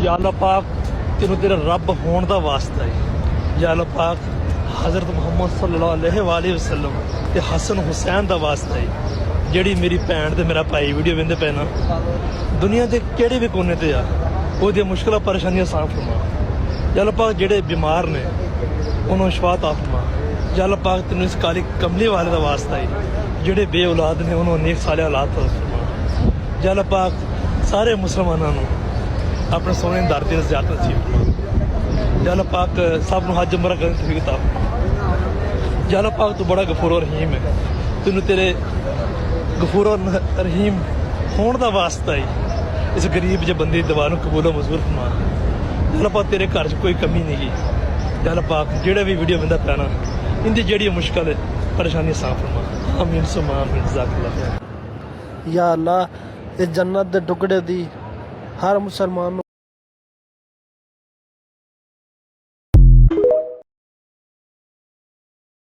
या अल्लाह पाक तेनों तेरा रब होने का वास्ता है। या अल्लाह पाक हज़रत मुहम्मद सल्लल्लाहु अलैहि वसल्लम ते हसन हुसैन का वास्ता है। जिहड़ी मेरी भैन ते मेरा भाई वीडियो वेंदे पे ना, दुनिया के किहड़े भी कोने ते आ, ओहदी मुश्किल परेशानियां साफ फरमा। या अल्लाह पाक जिहड़े बीमार ने उन्होंने शिफा अता फरमा। या अल्लाह पाक तेनों इस काली कमली वाले का वास्ता है। जिहड़े बे औलाद ने उन्होंने नेक साले औलाद अता फरमा। या अल्लाह पाक सारे मुसलमानों को अपने सोने दर दी ज़ियारत नसीब फरमा। या अल्लाह पाक सब नूं हज उमरा करने तौफीक अता फरमा। या अल्लाह पाक तू बड़ा गफूर और रहीम है। तेनों तेरे गफूर और रहीम होने का वास्ता ही इस गरीब जे बंदे दुआ नूं कबूल और मंजूर फरमा। या अल्लाह पाक तेरे घर च कोई कमी नहीं गी। या अल्लाह पाक जेड़ा भी वीडियो बंदा पैना इंदी जेड़ी मुश्किल परेशानी साफ फरमा। आमीन सुमा आमीन जज़ाकल्लाह खैर। या अल्लाह इस जन्नत दे टुकड़े दी हर मुसलमान